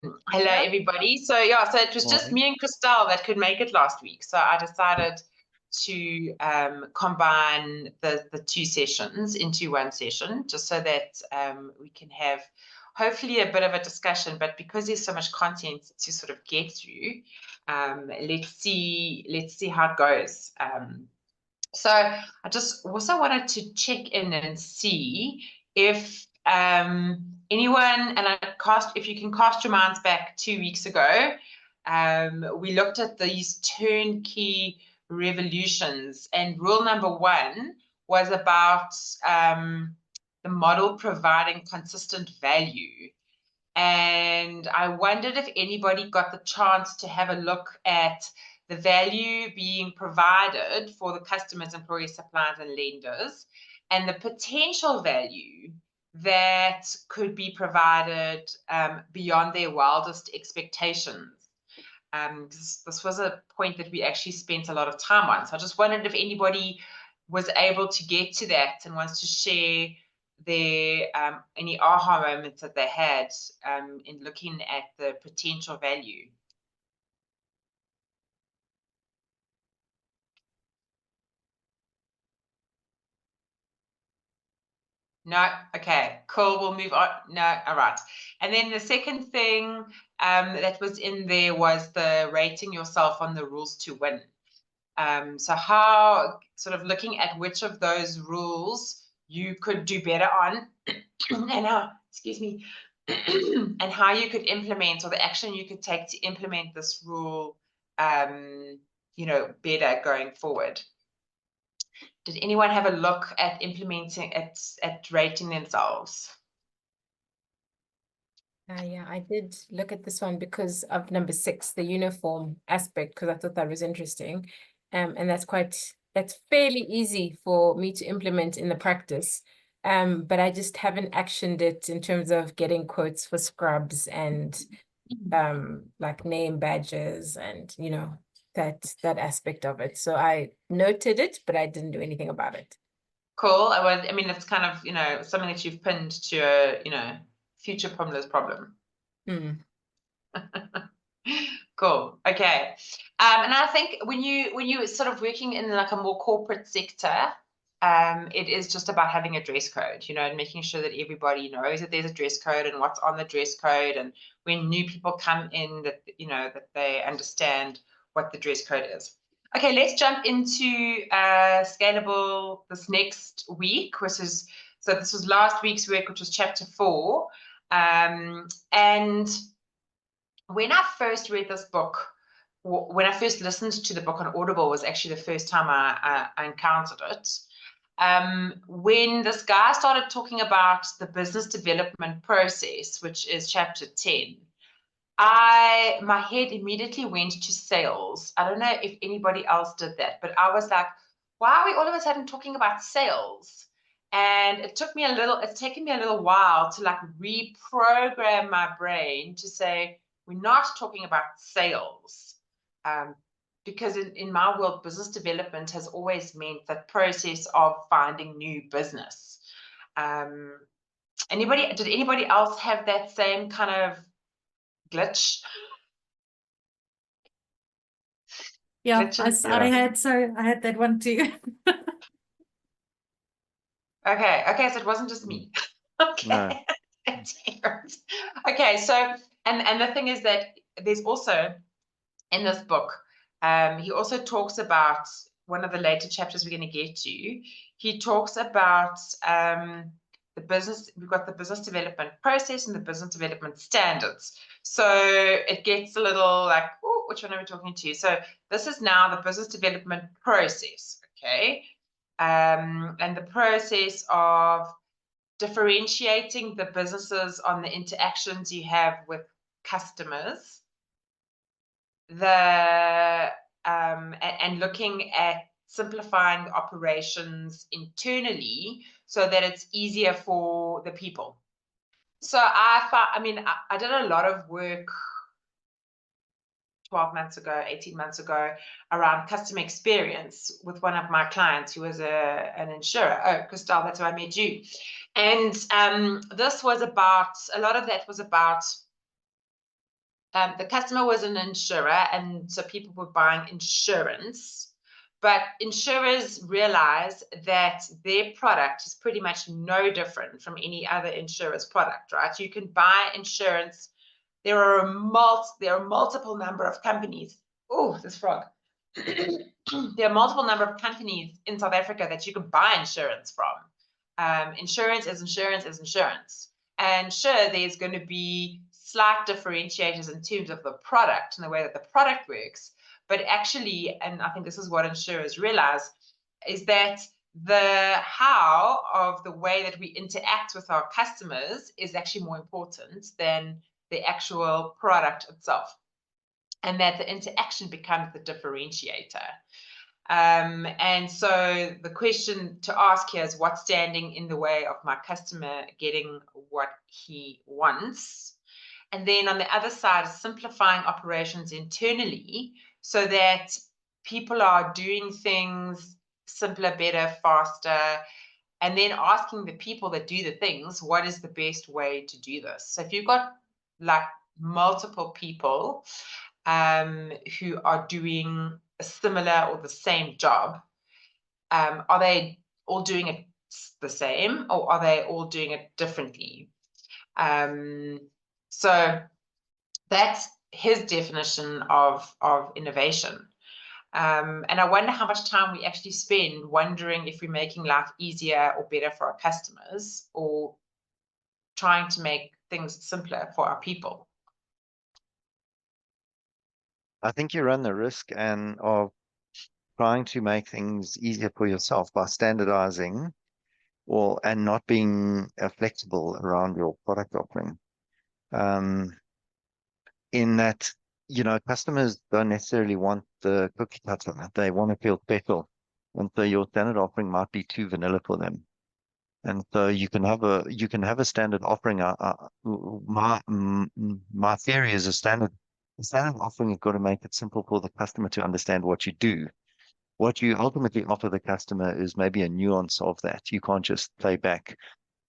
Hello, everybody. So yeah, so it was just me and Christelle that could make it last week. So I decided to combine the two sessions into one session, just so that we can have hopefully a bit of a discussion. But because there's so much content to sort of get through, let's see how it goes. So I just also wanted to check in and see if anyone, and if you can cast your minds back 2 weeks ago, we looked at these turnkey revolutions, and rule number 1 was about the model providing consistent value. And I wondered if anybody got the chance to have a look at the value being provided for the customers, employees, suppliers, and lenders, and the potential value that could be provided beyond their wildest expectations. This was a point that we actually spent a lot of time on. So I just wondered if anybody was able to get to that and wants to share their any aha moments that they had in looking at the potential value. No, okay, cool. We'll move on. No, all right. And then the second thing that was in there was the rating yourself on the rules to win. So how, sort of looking at which of those rules you could do better on, and how, excuse me, and how you could implement, or the action you could take to implement this rule, better going forward. Did anyone have a look at implementing it, at rating themselves? Yeah, I did look at this one because of number 6, the uniform aspect, because I thought that was interesting. And that's fairly easy for me to implement in the practice. But I just haven't actioned it in terms of getting quotes for scrubs and like name badges and that aspect of it. So I noted it, but I didn't do anything about it. Cool. I mean, it's kind of, something that you've pinned to a, future Pumla's problem. Cool. Okay. And I think when you sort of working in like a more corporate sector, it is just about having a dress code, and making sure that everybody knows that there's a dress code and what's on the dress code, and when new people come in, that that they understand what the dress code is. Okay, let's jump into Scalable this next week, so this was last week's work, which was chapter 4, and when I first read this book, when I first listened to the book on Audible, was actually the first time I encountered it. When this guy started talking about the business development process, which is chapter 10, my head immediately went to sales. I don't know if anybody else did that, but I was like, why are we all of a sudden talking about sales? And it's taken me a little while to like reprogram my brain to say, we're not talking about sales. Because in my world, business development has always meant the process of finding new business. Did anybody else have that same kind of glitch? Yeah, I had that one too. Okay, so it wasn't just me. Okay. No. Okay, so and the thing is that there's also in this book, he also talks about one of the later chapters we're going to get to. He talks about the business. We've got the business development process and the business development standards. So it gets a little like, oh, which one are we talking to? So this is now the business development process, okay? And the process of differentiating the businesses on the interactions you have with customers, and looking at simplifying operations internally so that it's easier for the people. So I did a lot of work 12 months ago, 18 months ago, around customer experience with one of my clients who was an insurer. Oh, Christelle, that's where I met you. And this was about, a lot of that was about the customer was an insurer, and so people were buying insurance. But insurers realize that their product is pretty much no different from any other insurer's product, right? You can buy insurance. There are multiple number of companies. Oh, this frog. There are multiple number of companies in South Africa that you can buy insurance from. Insurance is insurance is insurance. And sure, there's going to be slight differentiators in terms of the product and the way that the product works. But actually, and I think this is what insurers realize, is that the how of the way that we interact with our customers is actually more important than the actual product itself. And that the interaction becomes the differentiator. And so the question to ask here is, what's standing in the way of my customer getting what he wants? And then on the other side, simplifying operations internally so that people are doing things simpler, better, faster, and then asking the people that do the things, what is the best way to do this? So if you've got like multiple people who are doing a similar or the same job, are they all doing it the same, or are they all doing it differently? So that's his definition of innovation. And I wonder how much time we actually spend wondering if we're making life easier or better for our customers, or trying to make things simpler for our people. I think you run the risk of trying to make things easier for yourself by standardizing and not being flexible around your product offering. In that, customers don't necessarily want the cookie cutter. They want to feel special. And so your standard offering might be too vanilla for them. And so you can have a standard offering. My theory is a standard offering, you've got to make it simple for the customer to understand what you do. What you ultimately offer the customer is maybe a nuance of that. You can't just play back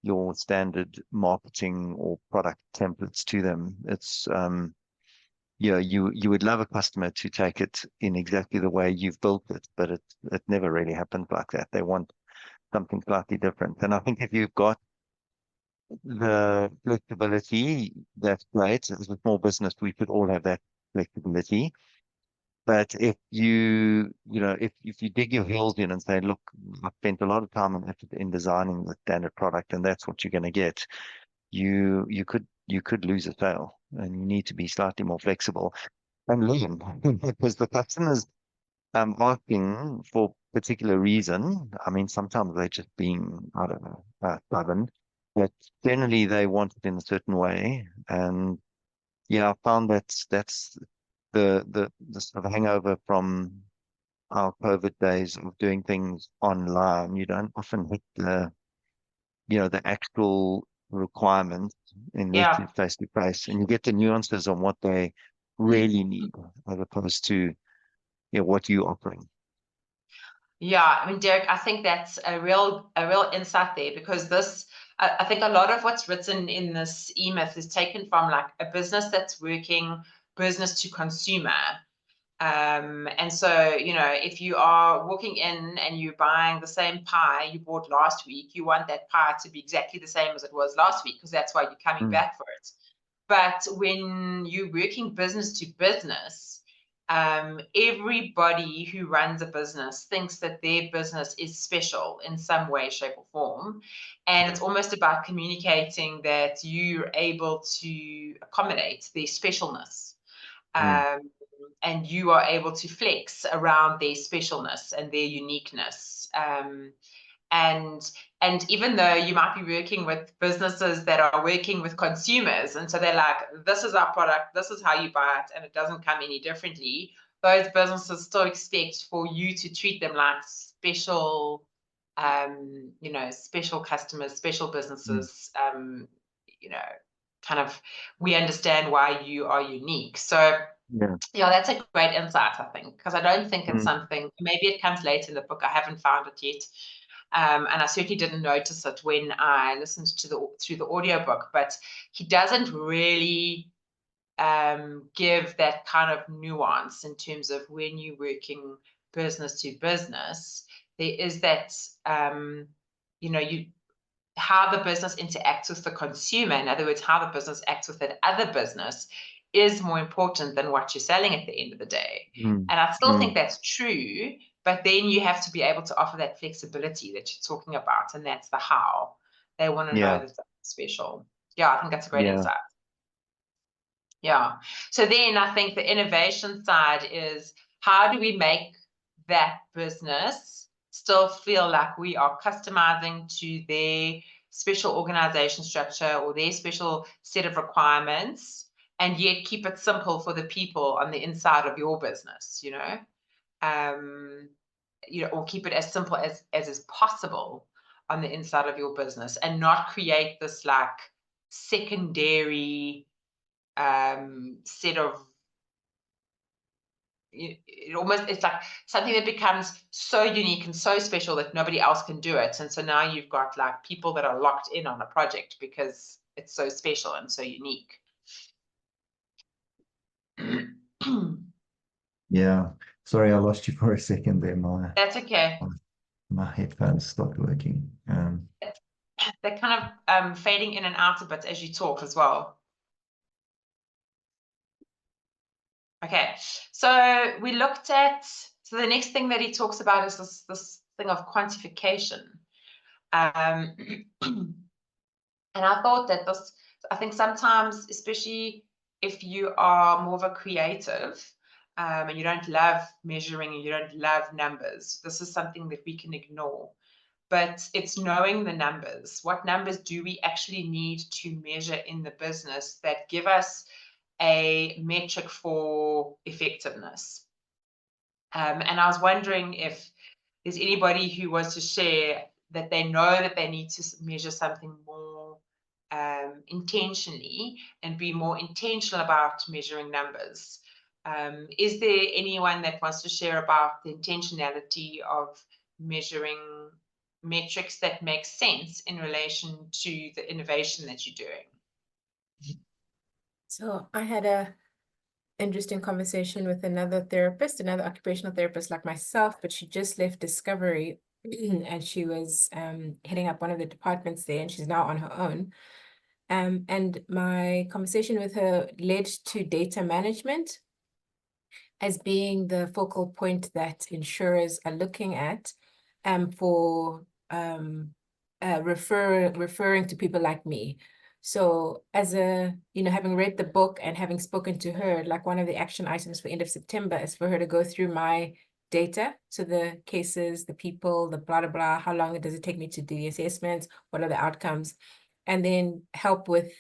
your standard marketing or product templates to them. It's you would love a customer to take it in exactly the way you've built it, but it never really happens like that. They want something slightly different. And I think if you've got the flexibility, that's great. As a small business, we should all have that flexibility. But if you dig your heels in and say, look, I've spent a lot of time and effort in designing the standard product, and that's what you're going to get, you could lose a sale, and you need to be slightly more flexible and lean because the customers asking for a particular reason. I mean, sometimes they're just being, I don't know, stubborn, but generally they want it in a certain way. And yeah, I found that's the sort of hangover from our COVID days of doing things online. You don't often hit the actual requirements in meeting face to face, and you get the nuances on what they really need as opposed to what you're offering. Yeah, I mean, Derek, I think that's a real insight there, because I think a lot of what's written in this E-Myth is taken from like a business that's working business to consumer. And so, if you are walking in and you're buying the same pie you bought last week, you want that pie to be exactly the same as it was last week, because that's why you're coming back for it. But when you're working business to business, everybody who runs a business thinks that their business is special in some way, shape, or form. And it's almost about communicating that you're able to accommodate their specialness. And you are able to flex around their specialness and their uniqueness. And even though you might be working with businesses that are working with consumers, and so they're like, this is our product, this is how you buy it, and it doesn't come any differently, those businesses still expect for you to treat them like special, special customers, special businesses, kind of, we understand why you are unique. So yeah, that's a great insight, I think, because I don't think it's something, maybe it comes later in the book, I haven't found it yet. And I certainly didn't notice it when I listened to through the audiobook, but he doesn't really give that kind of nuance in terms of when you're working business to business, there is that, how the business interacts with the consumer. In other words, how the business acts with that other business is more important than what you're selling at the end of the day. And I still think that's true, but then you have to be able to offer that flexibility that you're talking about, and that's the how. They want to know that that's special. Yeah, I think that's a great insight. Yeah. So then I think the innovation side is, how do we make that business still feel like we are customizing to their special organization structure or their special set of requirements, and yet keep it simple for the people on the inside of your business, or keep it as simple as is possible on the inside of your business, and not create this like secondary set of, it's like something that becomes so unique and so special that nobody else can do it. And so now you've got like people that are locked in on a project because it's so special and so unique. Yeah, sorry, I lost you for a second there. That's okay. My headphones stopped working. They're kind of fading in and out a bit as you talk as well. Okay, so we looked at, so the next thing that he talks about is this thing of quantification. And I thought that I think sometimes, especially if you are more of a creative and you don't love measuring and you don't love numbers, this is something that we can ignore. But it's knowing the numbers. What numbers do we actually need to measure in the business that give us a metric for effectiveness? And I was wondering if there's anybody who wants to share that they know that they need to measure something more intentionally and be more intentional about measuring numbers. Is there anyone that wants to share about the intentionality of measuring metrics that make sense in relation to the innovation that you're doing? So I had a interesting conversation with another occupational therapist like myself, but she just left Discovery and she was heading up one of the departments there, and she's now on her own. And my conversation with her led to data management as being the focal point that insurers are looking at for referring to people like me. So as having read the book and having spoken to her, like one of the action items for end of September is for her to go through my data. So the cases, the people, the blah, blah, blah, how long does it take me to do the assessments? What are the outcomes? And then help with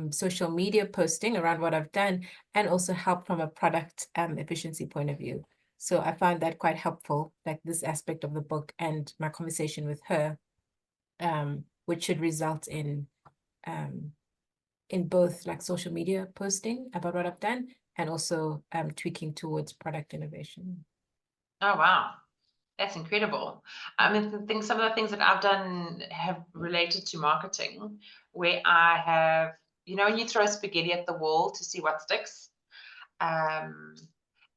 social media posting around what I've done, and also help from a product efficiency point of view. So I found that quite helpful, like this aspect of the book and my conversation with her, which should result in both like social media posting about what I've done and also tweaking towards product innovation. Oh, wow. That's incredible. I mean, some of the things that I've done have related to marketing, where I have, when you throw spaghetti at the wall to see what sticks. And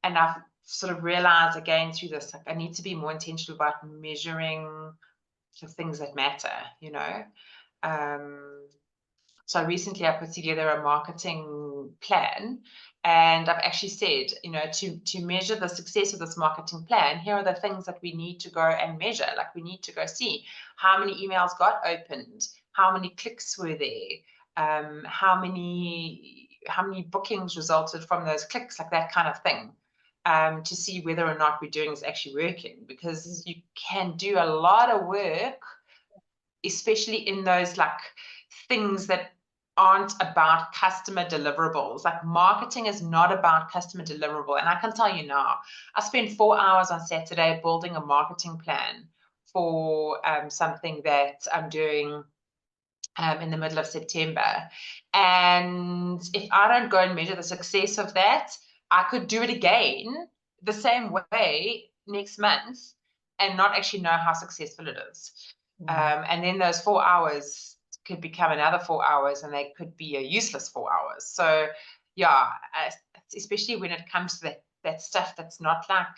I've sort of realized again through this, like I need to be more intentional about measuring the things that matter, So recently I put together a marketing plan, and I've actually said, to measure the success of this marketing plan, here are the things that we need to go and measure. Like we need to go see how many emails got opened, how many clicks were there, how many bookings resulted from those clicks, like that kind of thing, to see whether or not we're doing is actually working. Because you can do a lot of work, especially in those like things that aren't about customer deliverables. Like marketing is not about customer deliverable. And I can tell you now, I spent 4 hours on Saturday building a marketing plan for something that I'm doing in the middle of September. And if I don't go and measure the success of that, I could do it again the same way next month and not actually know how successful it is. And then those 4 hours could become another 4 hours, and they could be a useless 4 hours. So yeah, especially when it comes to that stuff that's not like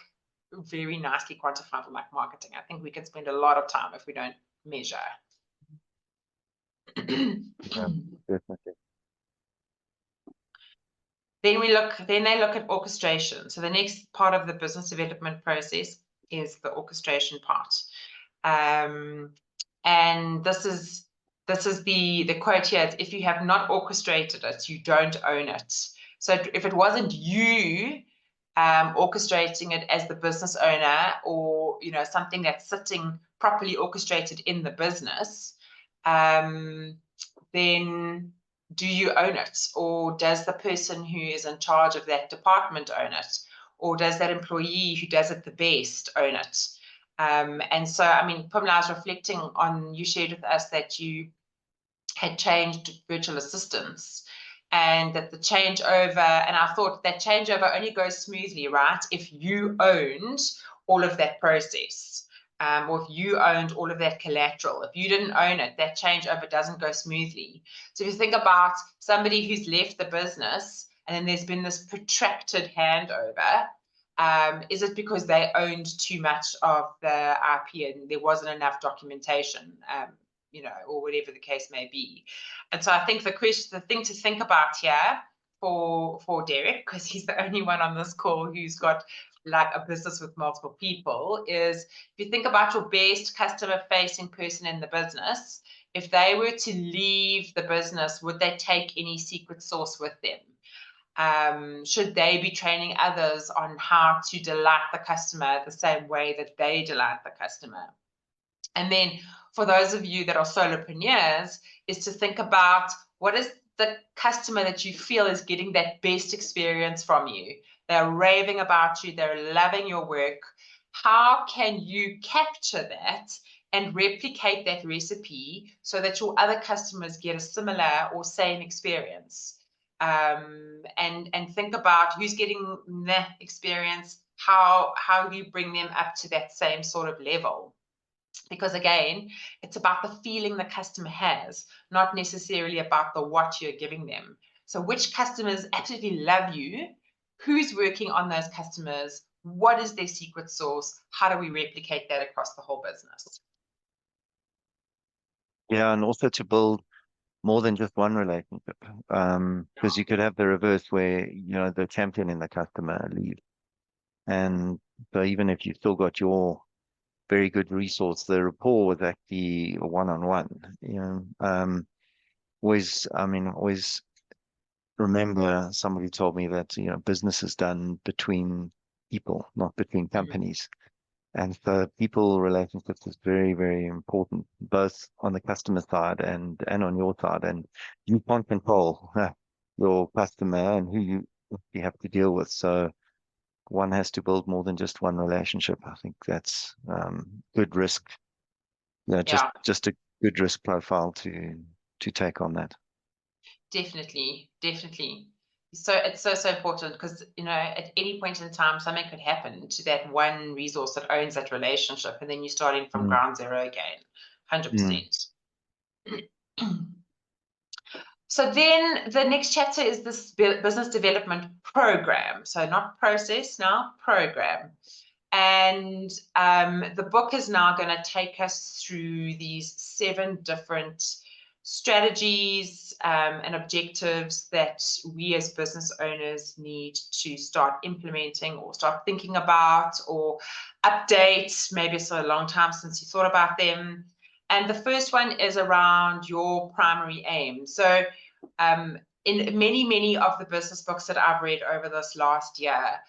very nicely quantifiable, like marketing. I think we can spend a lot of time if we don't measure. Yeah, definitely. Then they look at orchestration. So the next part of the business development process is the orchestration part. And this is the quote here: if you have not orchestrated it, you don't own it. So if it wasn't you orchestrating it as the business owner, or something that's sitting properly orchestrated in the business, then do you own it? Or does the person who is in charge of that department own it? Or does that employee who does it the best own it? And so, I mean, Pumla, I was reflecting on, you shared with us that you had changed virtual assistants, and that the changeover, and I thought that changeover only goes smoothly, right, if you owned all of that process. Or if you owned all of that collateral. If you didn't own it, that changeover doesn't go smoothly. So if you think about somebody who's left the business and then there's been this protracted handover, is it because they owned too much of the IP and there wasn't enough documentation, or whatever the case may be? And so I think the thing to think about here for Derek, because he's the only one on this call who's got like a business with multiple people, is if you think about your best customer facing person in the business, if they were to leave the business, would they take any secret sauce with them? Should they be training others on how to delight the customer the same way that they delight the customer? And then for those of you that are solopreneurs, is to think about what is the customer that you feel is getting that best experience from you. They're raving about you, they're loving your work. How can you capture that and replicate that recipe so that your other customers get a similar or same experience? And think about who's getting that experience, how you bring them up to that same sort of level. Because again, it's about the feeling the customer has, not necessarily about the what you're giving them. So which customers absolutely love you? Who's working on those customers? What is their secret sauce? How do we replicate that across the whole business? Yeah, and also to build more than just one relationship, because you could have the reverse where the champion and the customer leave, and so even if you still got your very good resource, the rapport was actually one-on-one. Always remember somebody told me that business is done between people, not between companies. And so people relationships is very, very important, both on the customer side and on your side. And you can't control your customer and who you have to deal with. So one has to build more than just one relationship. I think that's good risk. Just a good risk profile to take on that. Definitely. So it's so important, because at any point in time something could happen to that one resource that owns that relationship, and then you're starting from ground zero again. 100%. So then the next chapter is this business development program. So not process now, program. And the book is now going to take us through these 7 different strategies and objectives that we as business owners need to start implementing or start thinking about or update. Maybe it's a long time since you thought about them. And the first one is around your primary aim. So in many of the business books that I've read over this last year,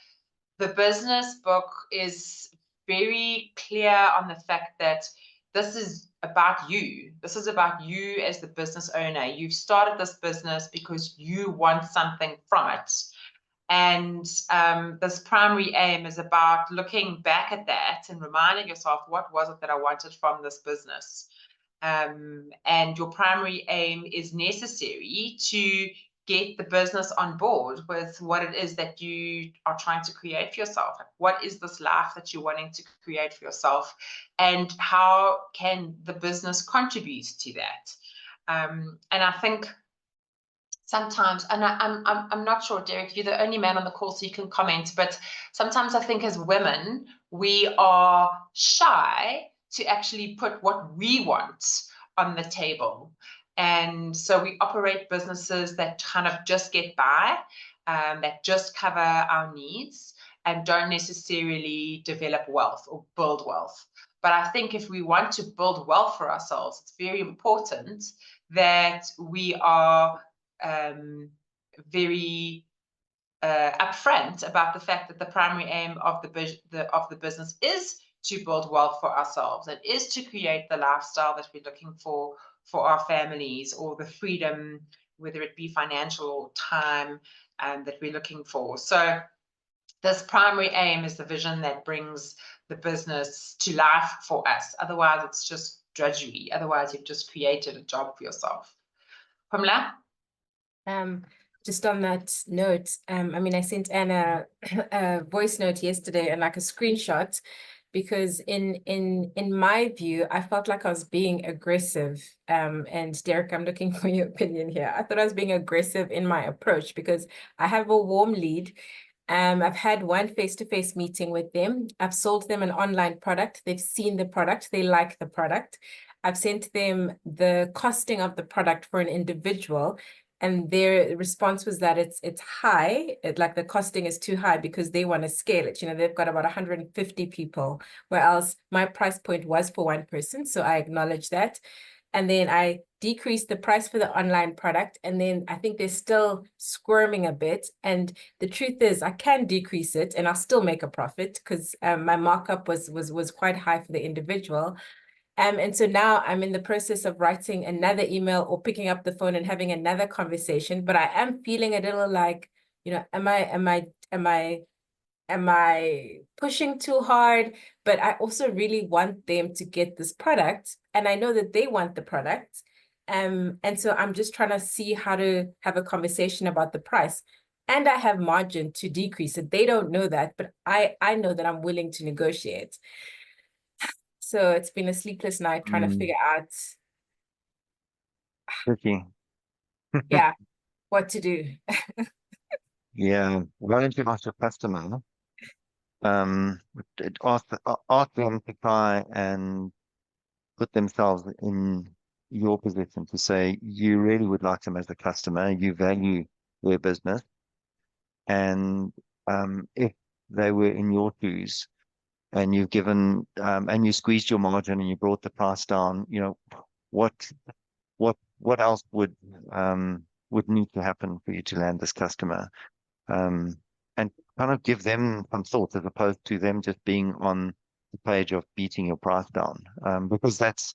the business book is very clear on the fact that this is about you. This is about you as the business owner. You've started this business because you want something from it. And this primary aim is about looking back at that and reminding yourself, what was it that I wanted from this business? And your primary aim is necessary to get the business on board with what it is that you are trying to create for yourself. What is this life that you're wanting to create for yourself, and how can the business contribute to that? And I think sometimes, and I'm not sure, Derek, you're the only man on the call, so you can comment, but sometimes I think as women, we are shy to actually put what we want on the table. And so we operate businesses that kind of just get by, that just cover our needs and don't necessarily develop wealth or build wealth. But I think if we want to build wealth for ourselves, it's very important that we are very upfront about the fact that the primary aim of the business is to build wealth for ourselves. It is to create the lifestyle that we're looking for our families, or the freedom, whether it be financial or time, that we're looking for. So this primary aim is the vision that brings the business to life for us. Otherwise, it's just drudgery. Otherwise, you've just created a job for yourself. Pamela? Just on that note, I mean, I sent Anna a voice note yesterday and like a screenshot, because in my view, I felt like I was being aggressive. And Derek, I'm looking for your opinion here. I thought I was being aggressive in my approach because I have a warm lead. I've had one face-to-face meeting with them. I've sold them an online product. They've seen the product. They like the product. I've sent them the costing of the product for an individual, and their response was that it's high, like the costing is too high because they want to scale it. You know, they've got about 150 people, whereas my price point was for one person. So I acknowledge that. And then I decreased the price for the online product. And then I think they're still squirming a bit. And the truth is I can decrease it and I'll still make a profit because my markup was quite high for the individual. And so now I'm in the process of writing another email or picking up the phone and having another conversation. But I am feeling a little like, you know, am I pushing too hard? But I also really want them to get this product, and I know that they want the product. And so I'm just trying to see how to have a conversation about the price. And I have margin to decrease it. They don't know that, but I know that I'm willing to negotiate. So it's been a sleepless night trying to figure out Tricky. yeah, what to do. Yeah. Why don't you ask your customer? Ask them to try and put themselves in your position to say you really would like them as a customer, you value their business, and if they were in your shoes and you've given and you squeezed your margin and you brought the price down, you know, what else would need to happen for you to land this customer? And kind of give them some thoughts as opposed to them just being on the page of beating your price down, because that's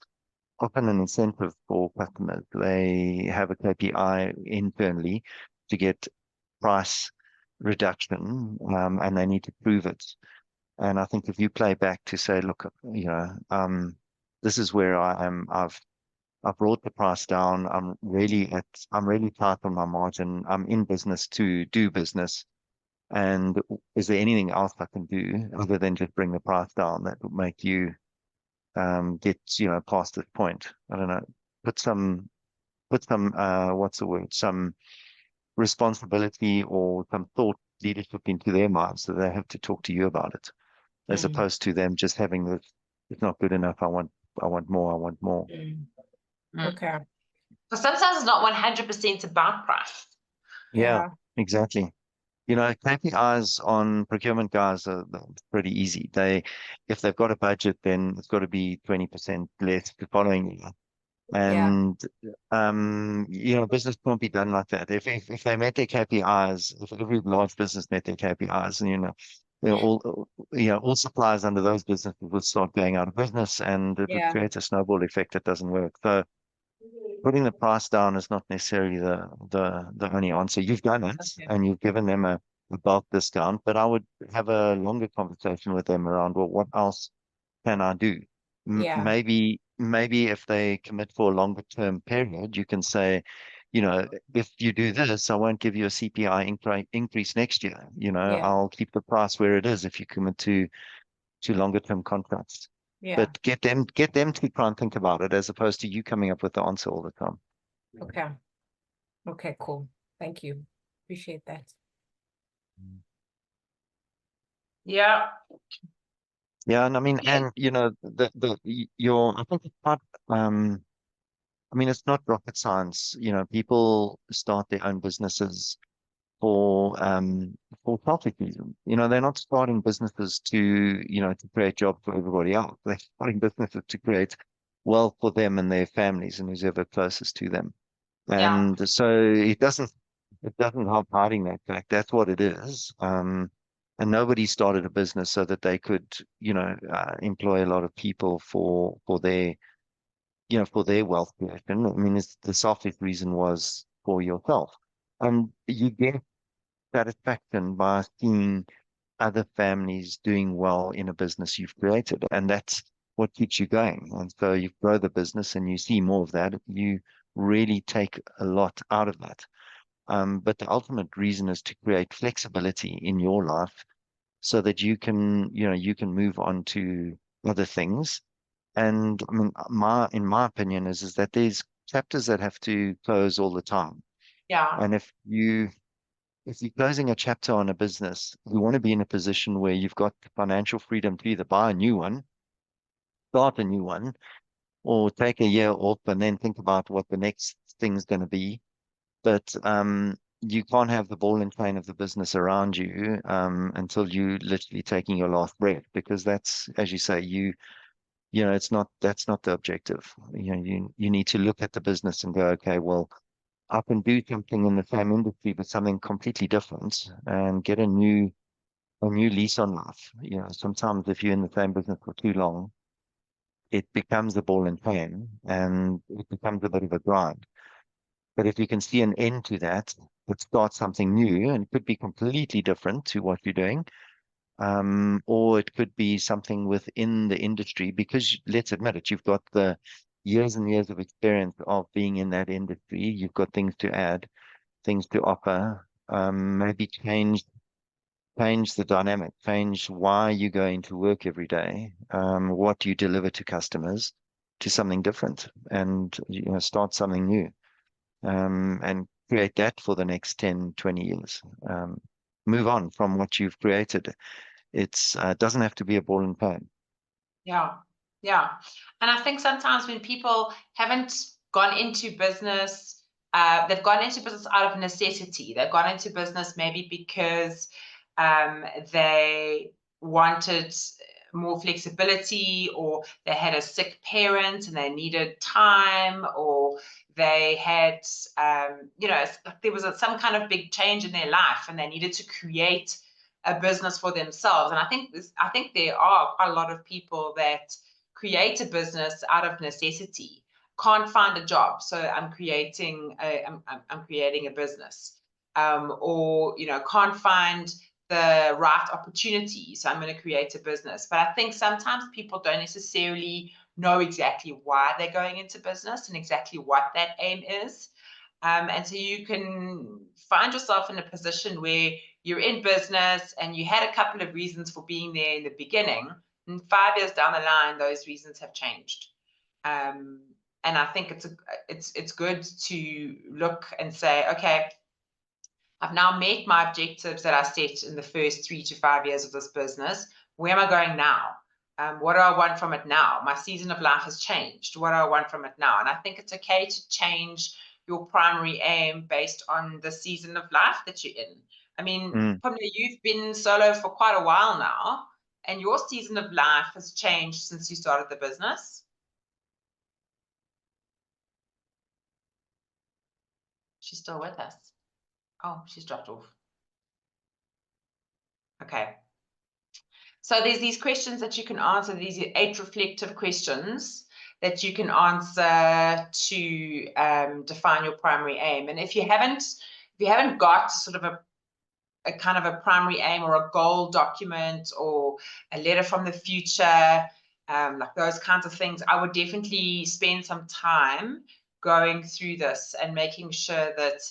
often an incentive for customers. They have a KPI internally to get price reduction, and they need to prove it. And I think if you play back to say, look, you know, this is where I am. I've brought the price down. I'm really tight on my margin. I'm in business to do business. And is there anything else I can do other than just bring the price down that would make you get, you know, past this point? I don't know. Put some what's the word? Some responsibility or some thought leadership into their minds, so they have to talk to you about it, as opposed to them just having this, it's not good enough. I want more. Okay. So sometimes it's not 100% about price. Yeah, exactly. You know, KPIs on procurement guys are pretty easy. If they've got a budget, then it's got to be 20% less the following year. And you know, business won't be done like that. If they met their KPIs, if every large business met their KPIs, and all suppliers under those businesses would start going out of business, and it would create a snowball effect that doesn't work. So putting the price down is not necessarily the only answer. You've done it, and you've given them a bulk discount, but I would have a longer conversation with them around, well, what else can I do? Maybe if they commit for a longer term period, you can say, you know, if you do this, I won't give you a CPI increase next year. You know, I'll keep the price where it is if you commit to longer term contracts. But get them to try and think about it as opposed to you coming up with the answer all the time. Okay, cool. Thank you. Appreciate that. Yeah. Yeah, and I mean, Yeah. and you know, I think it's not, I mean, it's not rocket science. You know, people start their own businesses for selfish reasons. You know, they're not starting businesses to, you know, to create jobs for everybody else. They're starting businesses to create wealth for them and their families and who's ever closest to them. Yeah. And so it doesn't help hiding that fact. That's what it is. And nobody started a business so that they could, you know, employ a lot of people for their, you know, for their wealth creation. I mean, the selfish reason was for yourself. And you get satisfaction by seeing other families doing well in a business you've created, and that's what keeps you going. And so you grow the business and you see more of that. You really take a lot out of that. But the ultimate reason is to create flexibility in your life so that you can, you know, you can move on to other things. And I mean, in my opinion, is that there's chapters that have to close all the time. Yeah. And if you're closing a chapter on a business, you want to be in a position where you've got financial freedom to either buy a new one, start a new one, or take a year off and then think about what the next thing's going to be. But you can't have the ball and chain of the business around you until you literally taking your last breath, because that's, as you say, you know, that's not the objective. You know, you need to look at the business and go, okay, well, I can do something in the same industry, but something completely different and get a new lease on life. You know, sometimes if you're in the same business for too long, it becomes a ball and chain and it becomes a bit of a grind. But if you can see an end to that, it starts something new and it could be completely different to what you're doing. Or it could be something within the industry, because let's admit it, you've got the years and years of experience of being in that industry. You've got things to add, things to offer, maybe change the dynamic, change why you go into work every day, what you deliver to customers, to something different, and you know, start something new, and create that for the next 10, 20 years. Move on from what you've created. It's doesn't have to be a ball and chain. Yeah. Yeah. And I think sometimes when people haven't gone into business, they've gone into business out of necessity. They've gone into business maybe because they wanted more flexibility, or they had a sick parent and they needed time, or they had, you know, there was some kind of big change in their life and they needed to create a business for themselves. And I think there are quite a lot of people that create a business out of necessity, can't find a job, so I'm creating a business, or you know, can't find the right opportunity, so I'm going to create a business. But I think sometimes people don't necessarily know exactly why they're going into business and exactly what that aim is. And so you can find yourself in a position where you're in business and you had a couple of reasons for being there in the beginning, and 5 years down the line, those reasons have changed. And I think it's good to look and say, okay, I've now met my objectives that I set in the first 3 to 5 years of this business. Where am I going now? What do I want from it now? My season of life has changed. What do I want from it now? And I think it's okay to change your primary aim based on the season of life that you're in. I mean, Pumla, you've been solo for quite a while now, and your season of life has changed since you started the business. She's still with us. Oh, she's dropped off. Okay. So there's these questions that you can answer, these 8 reflective questions that you can answer to define your primary aim. And if you haven't got sort of a kind of a primary aim or a goal document or a letter from the future, like those kinds of things, I would definitely spend some time going through this and making sure that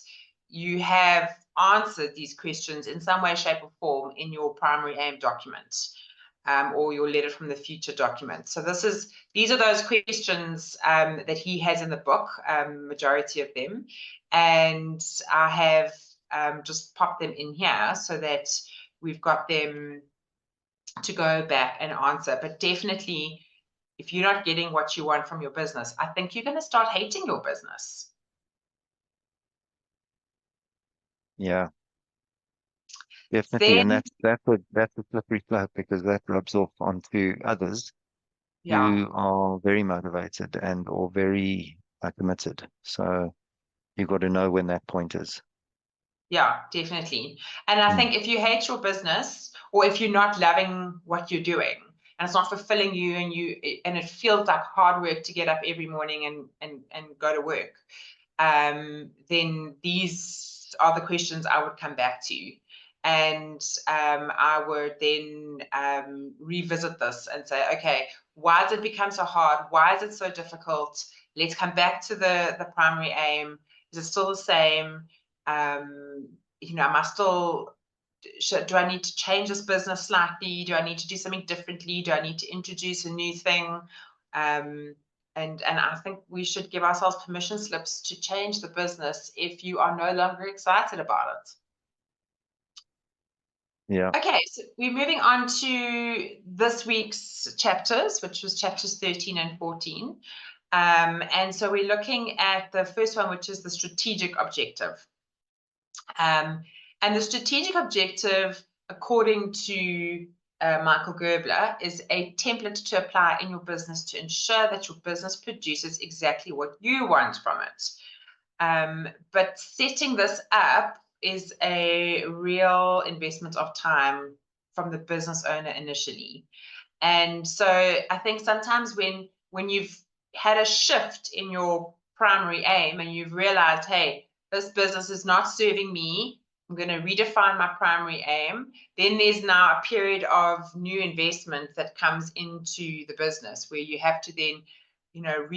you have answered these questions in some way, shape, or form in your primary aim document. or your letter from the future document. So these are those questions that he has in the book, majority of them, and I have just popped them in here so that we've got them to go back and answer. But definitely, if you're not getting what you want from your business, I think you're going to start hating your business. Yeah. Definitely, and that's a slippery slope, because that rubs off onto others who are very motivated and or very committed. So you've got to know when that point is. Yeah, definitely. And I think if you hate your business, or if you're not loving what you're doing, and it's not fulfilling you, and it feels like hard work to get up every morning and go to work, then these are the questions I would come back to. And I would then revisit this and say, okay, why does it become so hard? Why is it so difficult? Let's come back to the primary aim. Is it still the same? You know, am I still, do I need to change this business slightly? Do I need to do something differently? Do I need to introduce a new thing? And I think we should give ourselves permission slips to change the business if you are no longer excited about it. Yeah. Okay, so we're moving on to this week's chapters, which was chapters 13 and 14. And so we're looking at the first one, which is the strategic objective. And the strategic objective, according to Michael Gerbler, is a template to apply in your business to ensure that your business produces exactly what you want from it. But setting this up is a real investment of time from the business owner initially. And so I think sometimes when you've had a shift in your primary aim and you've realized, hey, this business is not serving me, I'm going to redefine my primary aim, then there's now a period of new investment that comes into the business where you have to then, you know,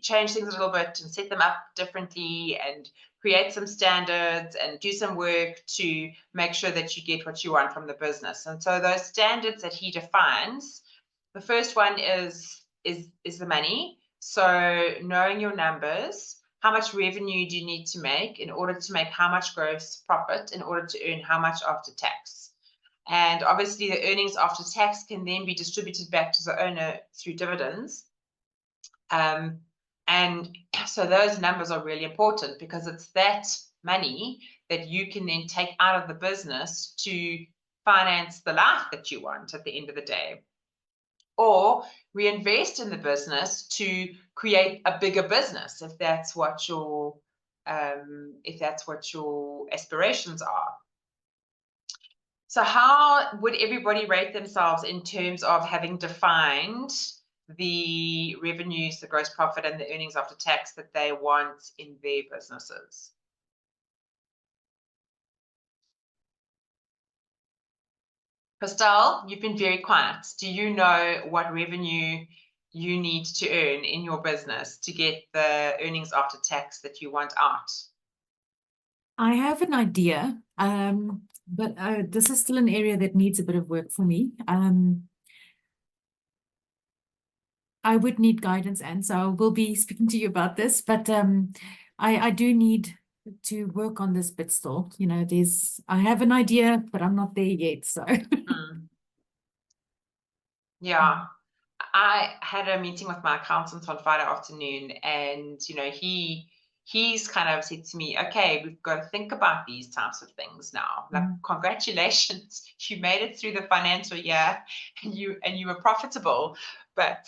change things a little bit and set them up differently and create some standards and do some work to make sure that you get what you want from the business. And so those standards that he defines, the first one is the money. So knowing your numbers, how much revenue do you need to make in order to make how much gross profit in order to earn how much after tax? And obviously the earnings after tax can then be distributed back to the owner through dividends. And so those numbers are really important, because it's that money that you can then take out of the business to finance the life that you want at the end of the day, or reinvest in the business to create a bigger business if that's what your aspirations are. So how would everybody rate themselves in terms of having defined the revenues, the gross profit, and the earnings after tax that they want in their businesses? Christelle, you've been very quiet. Do you know what revenue you need to earn in your business to get the earnings after tax that you want out? I have an idea, but this is still an area that needs a bit of work for me. I would need guidance, and so I will be speaking to you about this, but I do need to work on this bit still. You know, I have an idea, but I'm not there yet, so. Yeah. I had a meeting with my accountant on Friday afternoon, and you know, he's kind of said to me, okay, we've got to think about these types of things now. Like, congratulations, you made it through the financial year and you were profitable, but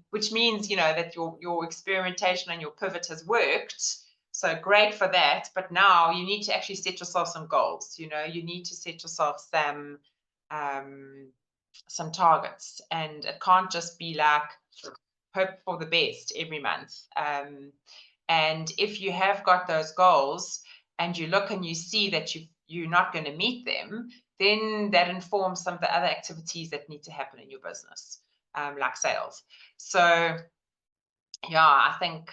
which means, you know, that your experimentation and your pivot has worked. So great for that, but now you need to actually set yourself some goals. You know, you need to set yourself some targets, and it can't just be like hope for the best every month. And if you have got those goals and you look and you see that you're not going to meet them, then that informs some of the other activities that need to happen in your business, like sales. So yeah, I think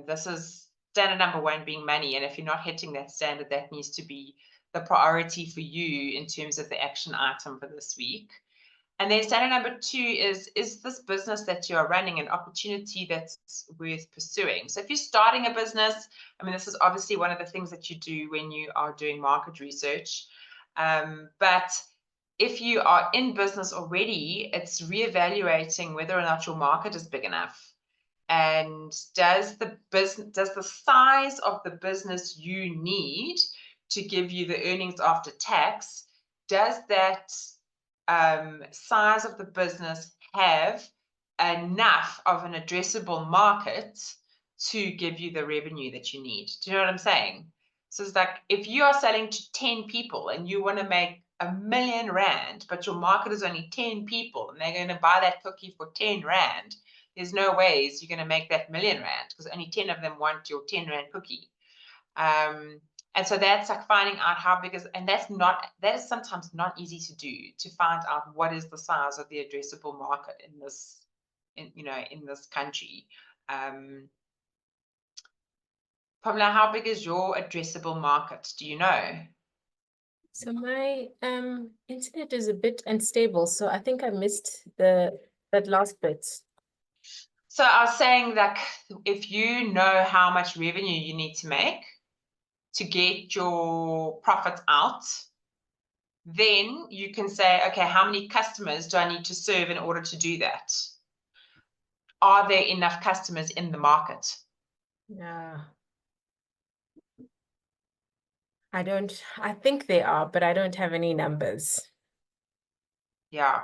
this is standard number one, being money. And if you're not hitting that standard, that needs to be the priority for you in terms of the action item for this week. And then standard number 2 is this business that you're running an opportunity that's worth pursuing? So if you're starting a business, I mean, this is obviously one of the things that you do when you are doing market research. But if you are in business already, it's reevaluating whether or not your market is big enough. And does the size of the business you need to give you the earnings after tax, does that size of the business have enough of an addressable market to give you the revenue that you need? Do you know what I'm saying? So it's like, if you are selling to 10 people and you want to make R1 million, but your market is only 10 people and they're going to buy that cookie for 10 Rand, there's no ways you're going to make that R1 million because only 10 of them want your 10 Rand cookie. And so that's like finding out how big is, and that is sometimes not easy to do, to find out what is the size of the addressable market in this, in this country. Pamela, how big is your addressable market? Do you know? So my internet is a bit unstable, so I think I missed that last bit. So I was saying that if you know how much revenue you need to make to get your profits out, then you can say, okay, how many customers do I need to serve in order to do that? Are there enough customers in the market? Yeah. I think they are, but I don't have any numbers. Yeah.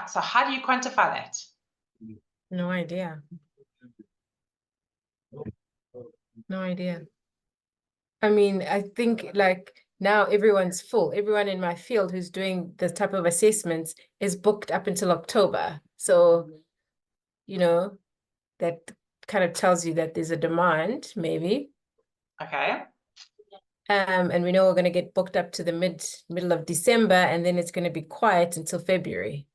So how do you quantify that? No idea. No idea. I mean, I think like now everyone's full. Everyone in my field who's doing this type of assessments is booked up until October. So, that kind of tells you that there's a demand, maybe. Okay. And we know we're going to get booked up to the middle of December, and then it's going to be quiet until February.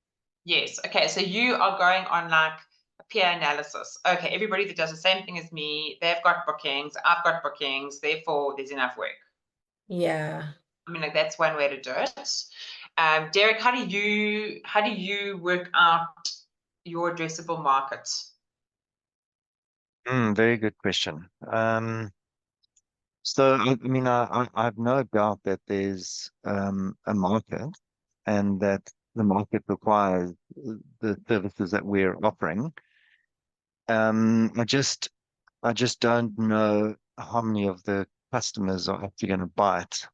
Yes. Okay. So you are going on like a peer analysis. Okay. Everybody that does the same thing as me, they've got bookings. I've got bookings. Therefore, there's enough work. Yeah. I mean, like that's one way to do it. Derek, how do you work out your addressable market? Very good question. So I mean, I've no doubt that there's a market, and that the market requires the services that we're offering. I just don't know how many of the customers are actually going to buy it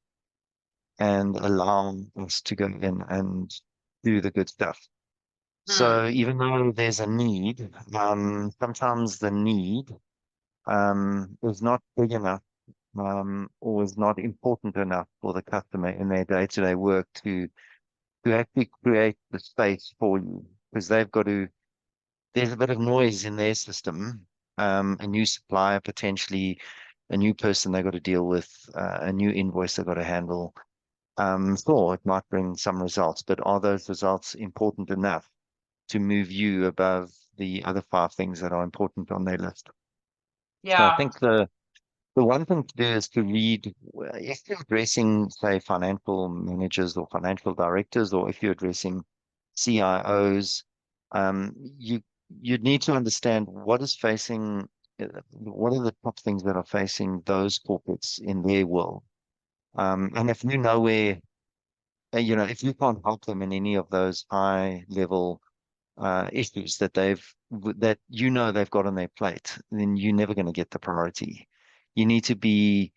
and allow us to go in and do the good stuff. So even though there's a need, sometimes the need is not big enough, or is not important enough for the customer in their day-to-day work to actually create the space for you, because there's a bit of noise in their system, a new supplier, potentially a new person they got to deal with, a new invoice they got to handle. Sure, it might bring some results, but are those results important enough to move you above the other 5 things that are important on their list? Yeah. So I think the one thing to do is to read, if you're addressing, say, financial managers or financial directors, or if you're addressing CIOs, you'd need to understand what are the top things that are facing those corporates in their world. And if you know where, if you can't help them in any of those high level issues that they've got on their plate, then you're never going to get the priority. You need to be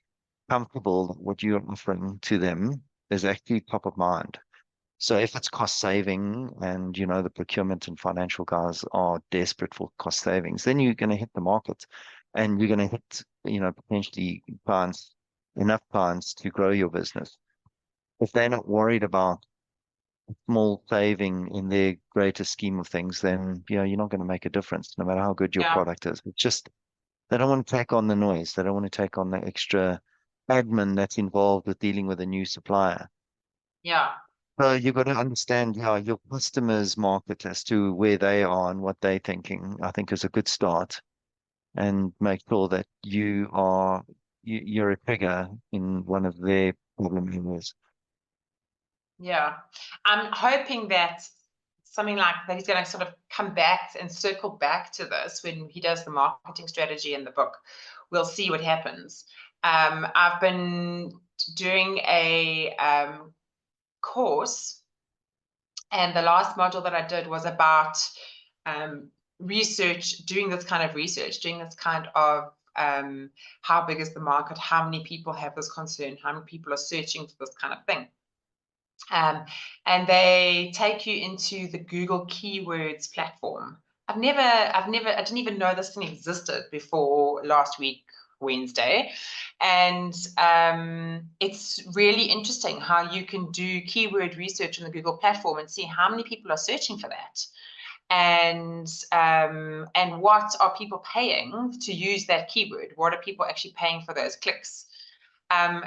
comfortable that what you're offering to them is actually top of mind. So if it's cost saving, and the procurement and financial guys are desperate for cost savings, then you're going to hit the market, and you're going to hit, potentially enough clients to grow your business. If they're not worried about small saving in their greater scheme of things, then you're not going to make a difference, no matter how good your product is. It's just they don't want to take on the noise. They don't want to take on the extra admin that's involved with dealing with a new supplier. Yeah. So you've got to understand your customers' market as to where they are and what they're thinking, I think is a good start, and make sure that you're a trigger in one of their problem areas. Yeah, I'm hoping that something like that he's going to sort of come back and circle back to this when he does the marketing strategy in the book. We'll see what happens. I've been doing a course, and the last module that I did was about research, doing this kind of research, doing this kind of how big is the market, how many people have this concern, how many people are searching for this kind of thing. And they take you into the Google Keywords platform. I didn't even know this thing existed before last week, Wednesday. And it's really interesting how you can do keyword research on the Google platform and see how many people are searching for that. And what are people paying to use that keyword? What are people actually paying for those clicks?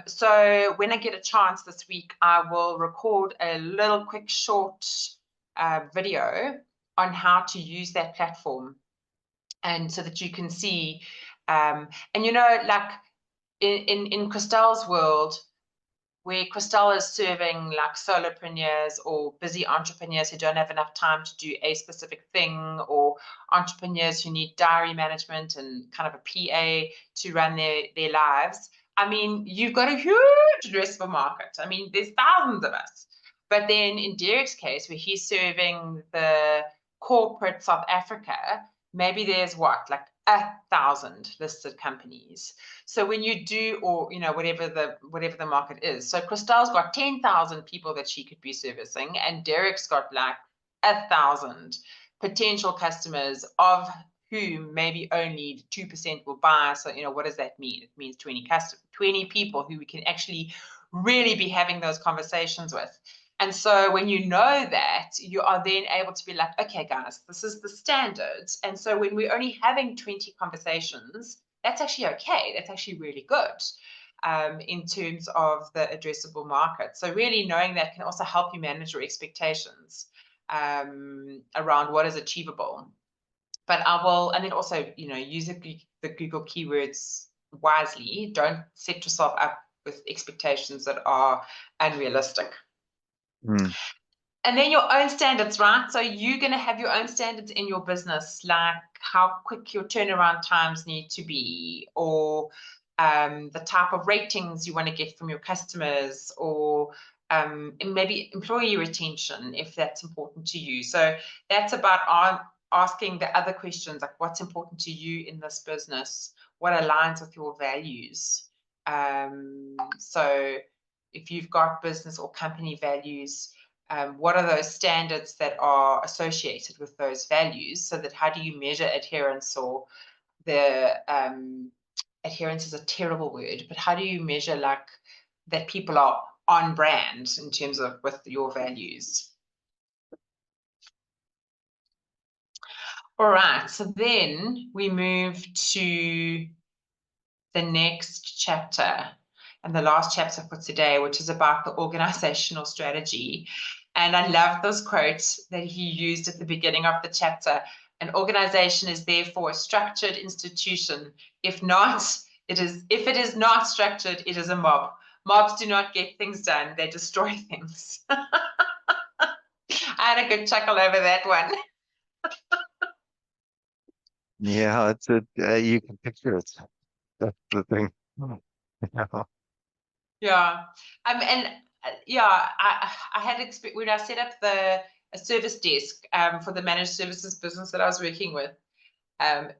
So when I get a chance this week, I will record a little quick short video on how to use that platform, and so that you can see, and you know, like in Christelle's world, where Christelle is serving like solopreneurs or busy entrepreneurs who don't have enough time to do a specific thing, or entrepreneurs who need diary management and kind of a PA to run their lives. I mean, you've got a huge addressable market. I mean, there's thousands of us. But then in Derek's case, where he's serving the corporate South Africa, maybe there's what, like 1,000 listed companies. So when you do, or you know, whatever the market is. So Christelle's got 10,000 people that she could be servicing, and Derek's got like 1,000 potential customers, of whom maybe only 2% will buy. So, you know, what does that mean? It means 20 people who we can actually really be having those conversations with. And so when you know that, you are then able to be like, okay, guys, this is the standard. And so when we're only having 20 conversations, that's actually okay. That's actually really good in terms of the addressable market. So really knowing that can also help you manage your expectations around what is achievable. But I will, and then also, you know, use the Google keywords wisely. Don't set yourself up with expectations that are unrealistic. And then your own standards, right? So you're going to have your own standards in your business, like how quick your turnaround times need to be, or the type of ratings you want to get from your customers, or maybe employee retention, if that's important to you. So that's about asking the other questions, like what's important to you in this business, what aligns with your values. So if you've got business or company values, what are those standards that are associated with those values, so that how do you measure adherence, or the adherence is a terrible word, but how do you measure like that people are on brand in terms of with your values? All right, so then we move to the next chapter, and the last chapter for today, which is about the organizational strategy. And I love this quote that he used at the beginning of the chapter. An organization is therefore a structured institution. If it is not structured, it is a mob. Mobs do not get things done, they destroy things. I had a good chuckle over that one. Yeah, it's you can picture it. That's the thing. Yeah, and yeah, I had when I set up a service desk for the managed services business that I was working with.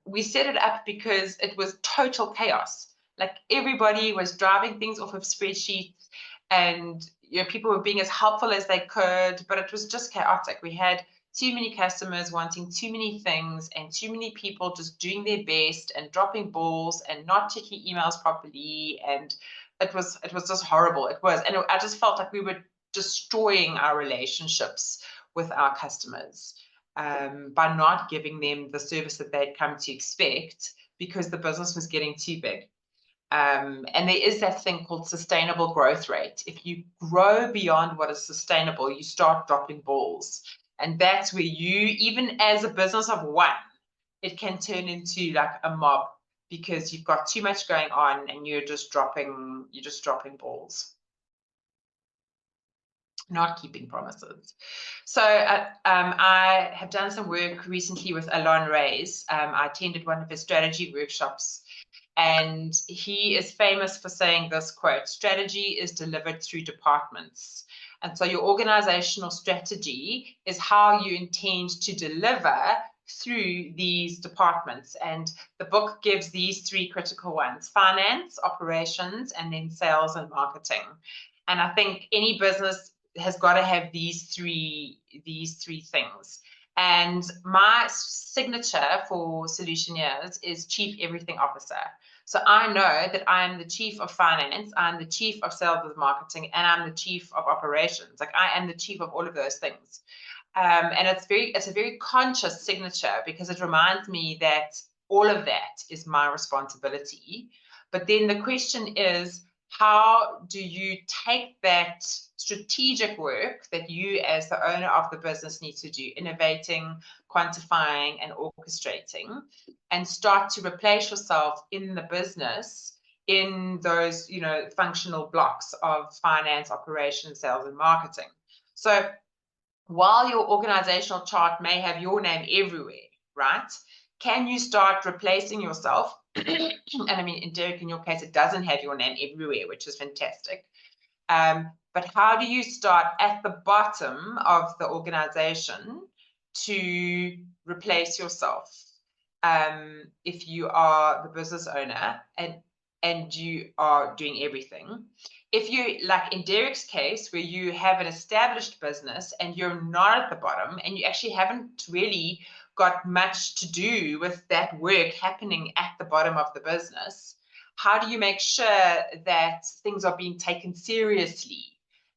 We set it up because it was total chaos. Like everybody was driving things off of spreadsheets, and you know, people were being as helpful as they could, but it was just chaotic. We had too many customers wanting too many things, and too many people just doing their best and dropping balls and not checking emails properly, and it was just horrible. It was, and I just felt like we were destroying our relationships with our customers by not giving them the service that they'd come to expect, because the business was getting too big. And there is that thing called sustainable growth rate. If you grow beyond what is sustainable, you start dropping balls. And that's where you, even as a business of one, it can turn into like a mob, because you've got too much going on and you're just dropping balls. not keeping promises. So I have done some work recently with Alon Reyes. I attended one of his strategy workshops, and he is famous for saying this quote: strategy is delivered through departments. And so your organizational strategy is how you intend to deliver through these departments. And the book gives these three critical ones: finance, operations, and then sales and marketing. And I think any business has got to have these three things. And my signature for Solutioneers is Chief Everything Officer. So I know that I am the chief of finance, I'm the chief of sales and marketing, and I'm the chief of operations. Like, I am the chief of all of those things. And it's a very conscious signature, because it reminds me that all of that is my responsibility. But then the question is, how do you take that strategic work that you as the owner of the business need to do, innovating, quantifying, and orchestrating, and start to replace yourself in the business in those, you know, functional blocks of finance, operations, sales, and marketing? So while your organizational chart may have your name everywhere, right? Can you start replacing yourself? And I mean, in Derek, in your case, it doesn't have your name everywhere, which is fantastic. But how do you start at the bottom of the organization to replace yourself? If you are the business owner and you are doing everything. If you, like in Derek's case, where you have an established business and you're not at the bottom, and you actually haven't really got much to do with that work happening at the bottom of the business, how do you make sure that things are being taken seriously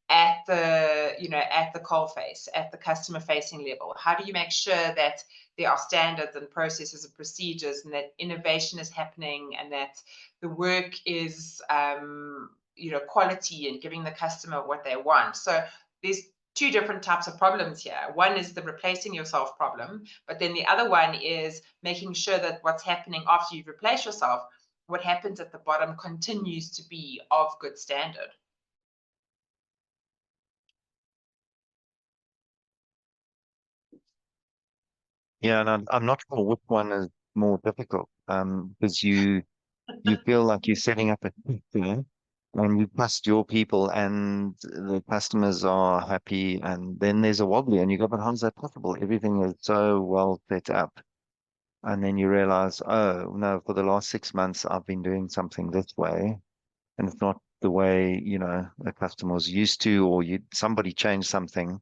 at the, you know, at the coalface, at the customer facing level? How do you make sure that there are standards and processes and procedures, and that innovation is happening, and that the work is, you know, quality and giving the customer what they want? So there's two different types of problems here. One is the replacing yourself problem, but then the other one is making sure that what's happening after you've replaced yourself, what happens at the bottom continues to be of good standard. Yeah, and I'm not sure which one is more difficult, because you feel like you're setting up a system and you trust your people and the customers are happy, and then there's a wobbly and you go, but how's that possible? Everything is so well set up. And then you realize, oh no, for the last 6 months I've been doing something this way, and it's not the way, you know, a customer was used to, or somebody changed something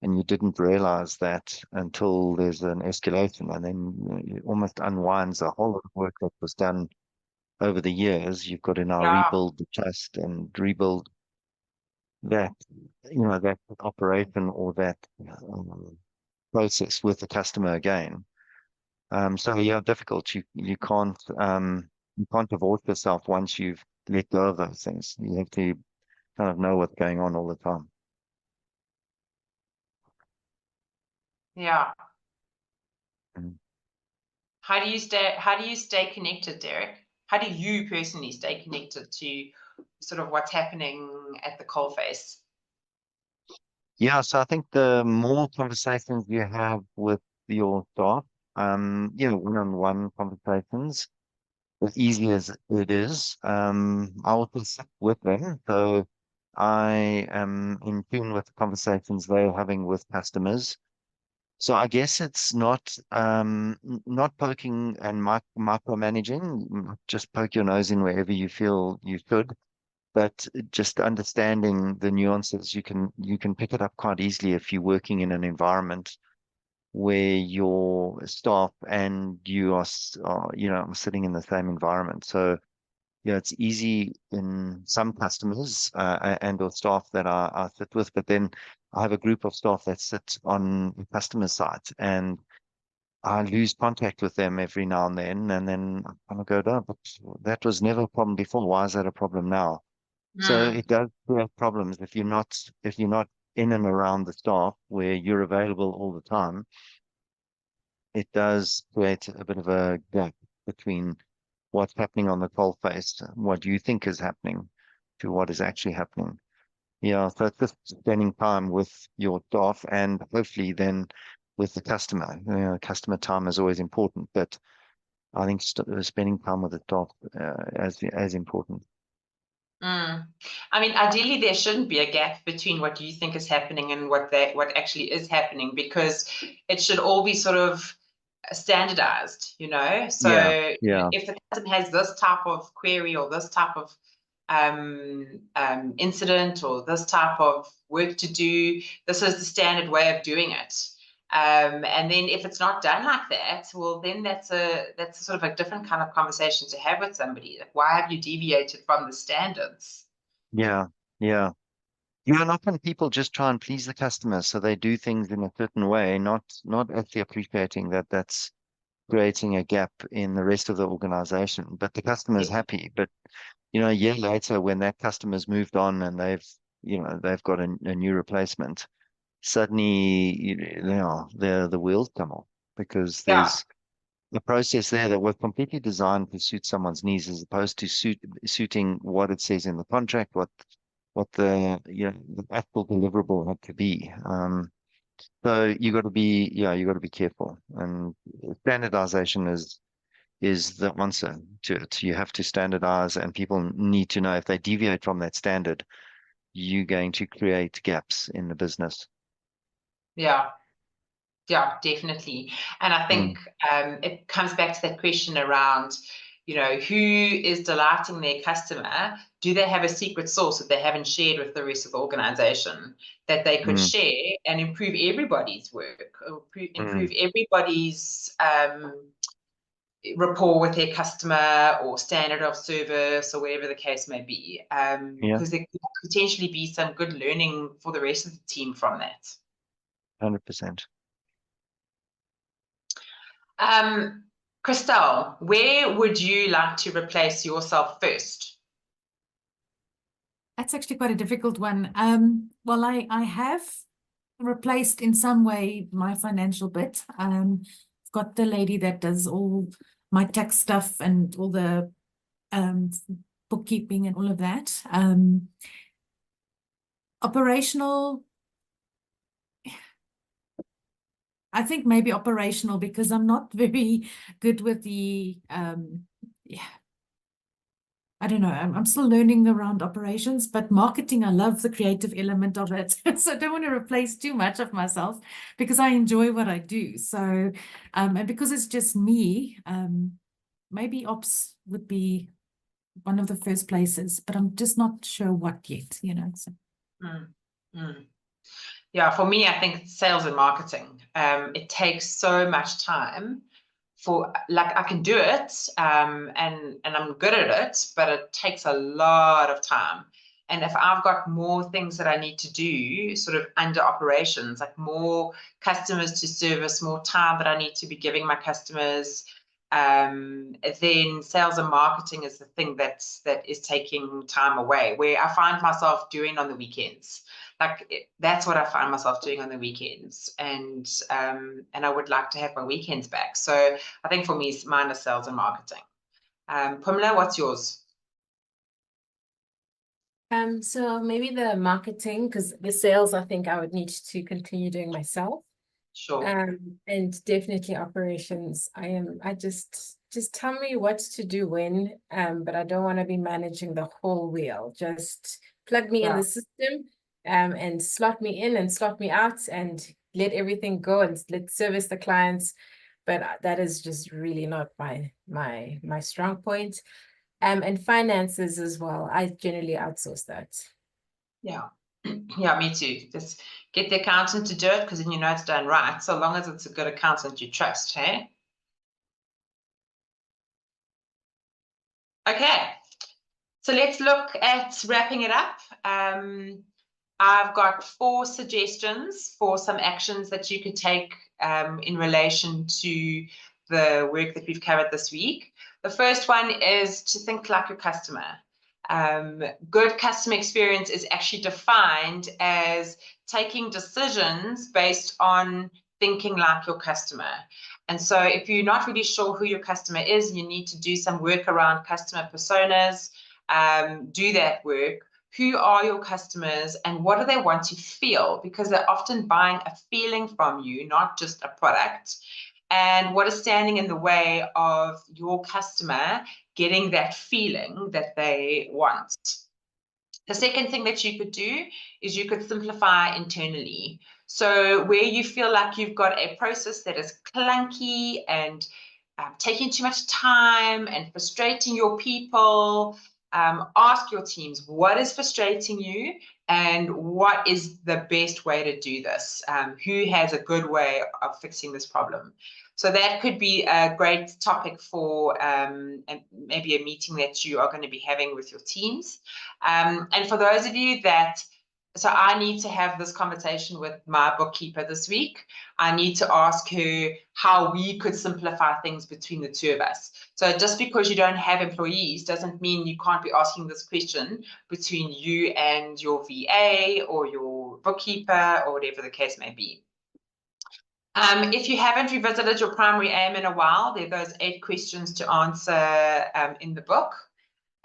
and you didn't realize that until there's an escalation, and then it almost unwinds a whole lot of work that was done over the years. You've got to now rebuild the trust and rebuild that, you know, that operation or that process with the customer again. So yeah, difficult. You can't divorce yourself once you've let go of those things. You have to kind of know what's going on all the time. Yeah. Mm. How do you stay connected, Derek? How do you personally stay connected to sort of what's happening at the coalface? Yeah, so I think the more conversations you have with your staff, you know, one-on-one conversations, as easy as it is, I also sit with them. So I am in tune with the conversations they're having with customers. So I guess it's not poking and micromanaging, just poke your nose in wherever you feel you should, but just understanding the nuances. You can pick it up quite easily if you're working in an environment where your staff and you are, you know, sitting in the same environment. So yeah, it's easy in some customers and or staff that I sit with, but then I have a group of staff that sit on the customer side, and I lose contact with them every now and then I kind of go, no, but that was never a problem before. Why is that a problem now? So it does create problems if you're not in and around the staff where you're available all the time. It does create a bit of a gap between what's happening on the coalface, what you think is happening, to what is actually happening. Yeah, so it's just spending time with your staff and hopefully then with the customer. You know, customer time is always important, but I think spending time with the staff as important. I mean, ideally, there shouldn't be a gap between what you think is happening and what actually is happening, because it should all be sort of standardized, you know. So Yeah. if the customer has this type of query or this type of incident or this type of work to do, this is the standard way of doing it. And then if it's not done like that, well, then that's a sort of a different kind of conversation to have with somebody. Like, why have you deviated from the standards? Yeah. Yeah. You know, often people just try and please the customer, so they do things in a certain way, not actually appreciating that that's creating a gap in the rest of the organization. But the customer is happy. But you know, a year later, when that customer's moved on and they've got a new replacement, suddenly the wheels come off, because Yeah. there's a process there that was completely designed to suit someone's needs as opposed to suiting what it says in the contract, what the actual deliverable had to be. So you got to be careful, and standardization is the answer to it. You have to standardize, and people need to know if they deviate from that standard, you're going to create gaps in the business. Yeah, definitely. And I think it comes back to that question around, you know, who is delighting their customer? Do they have a secret sauce that they haven't shared with the rest of the organization that they could share and improve everybody's work, or improve everybody's rapport with their customer or standard of service or whatever the case may be? Because there could potentially be some good learning for the rest of the team from that. 100%. Christelle, where would you like to replace yourself first? That's actually quite a difficult one. Well, I have replaced in some way my financial bit. I've got the lady that does all my tax stuff and all the bookkeeping and all of that. Operational, I think maybe operational, because I'm not very good with the I don't know. I'm still learning around operations, but marketing, I love the creative element of it. So I don't want to replace too much of myself, because I enjoy what I do. So, and because it's just me, maybe ops would be one of the first places, but I'm just not sure what yet, you know. So. Yeah, for me, I think sales and marketing. It takes so much time. I can do it, and I'm good at it, but it takes a lot of time. And if I've got more things that I need to do sort of under operations, like more customers to service, more time that I need to be giving my customers, then sales and marketing is the thing that is taking time away, where I find myself doing on the weekends. That's what I find myself doing on the weekends, and I would like to have my weekends back. So I think for me, mine is sales and marketing. Pumla, what's yours? So maybe the marketing, because the sales, I think I would need to continue doing myself. Sure. And definitely operations. I just tell me what to do when, but I don't want to be managing the whole wheel. Just plug me in the system, and slot me in and slot me out and let everything go and let service the clients. But that is just really not my strong point. And finances as well. I generally outsource that. Yeah. Yeah, me too. Just get the accountant to do it, because then you know it's done right, so long as it's a good accountant you trust, hey? Okay, so let's look at wrapping it up. I've got 4 suggestions for some actions that you could take in relation to the work that we've covered this week. The first one is to think like your customer. Good customer experience is actually defined as taking decisions based on thinking like your customer. And so if you're not really sure who your customer is, you need to do some work around customer personas, do that work. who are your customers and what do they want to feel? Because they're often buying a feeling from you, not just a product. And what is standing in the way of your customer getting that feeling that they want? The second thing that you could do is you could simplify internally. So where you feel like you've got a process that is clunky and taking too much time and frustrating your people, ask your teams, what is frustrating you and what is the best way to do this? Who has a good way of fixing this problem? So that could be a great topic for and maybe a meeting that you are going to be having with your teams. And for those of you that, so I need to have this conversation with my bookkeeper this week. I need to ask her how we could simplify things between the two of us. So just because you don't have employees doesn't mean you can't be asking this question between you and your VA or your bookkeeper or whatever the case may be. If you haven't revisited your primary aim in a while, there are those 8 questions to answer in the book.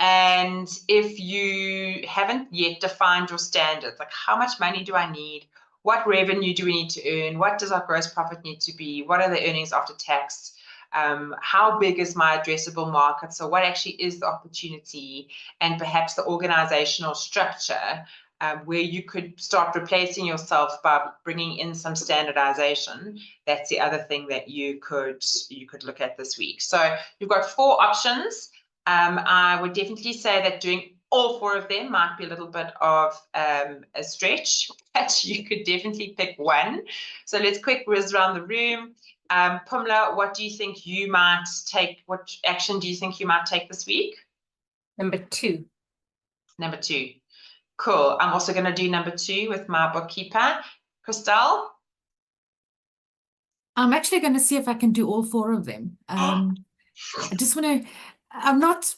And if you haven't yet defined your standards, like how much money do I need? What revenue do we need to earn? What does our gross profit need to be? What are the earnings after tax? How big is my addressable market? So what actually is the opportunity and perhaps the organizational structure where you could start replacing yourself by bringing in some standardization? That's the other thing that you could look at this week. So you've got 4 options. I would definitely say that doing all 4 of them might be a little bit of a stretch, but you could definitely pick one. So let's quick whiz around the room. Pumla, what do you think you might take? What action do you think you might take this week? Number 2. Number 2. Cool. I'm also going to do number 2 with my bookkeeper. Christelle? I'm actually going to see if I can do all 4 of them. I just want to, I'm not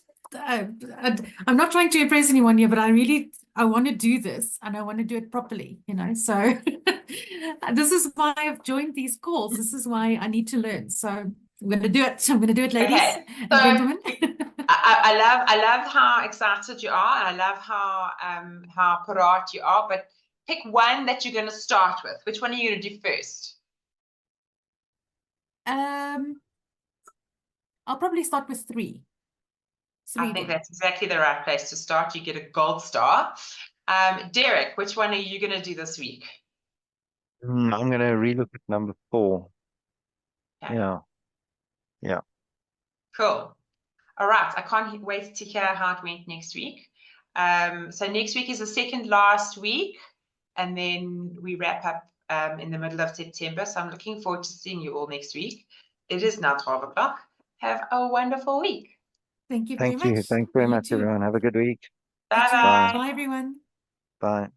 trying to impress anyone here, but I want to do this and I want to do it properly, you know. So this is why I've joined these calls. This is why I need to learn. So I'm going to do it. I'm going to do it, ladies and gentlemen. I love how excited you are. And I love how parat you are. But pick one that you're going to start with. Which one are you going to do first? I'll probably start with 3. I think that's exactly the right place to start. You get a gold star. Derek, which one are you going to do this week? I'm going to relook at number 4. Okay. Yeah. Cool. All right. I can't wait to hear how it went next week. So next week is the second last week, and then we wrap up in the middle of September. So I'm looking forward to seeing you all next week. It is now 12 o'clock. Have a wonderful week. Thank you very much. Thank you very much, everyone. Have a good week. Bye-bye. Bye, everyone. Bye.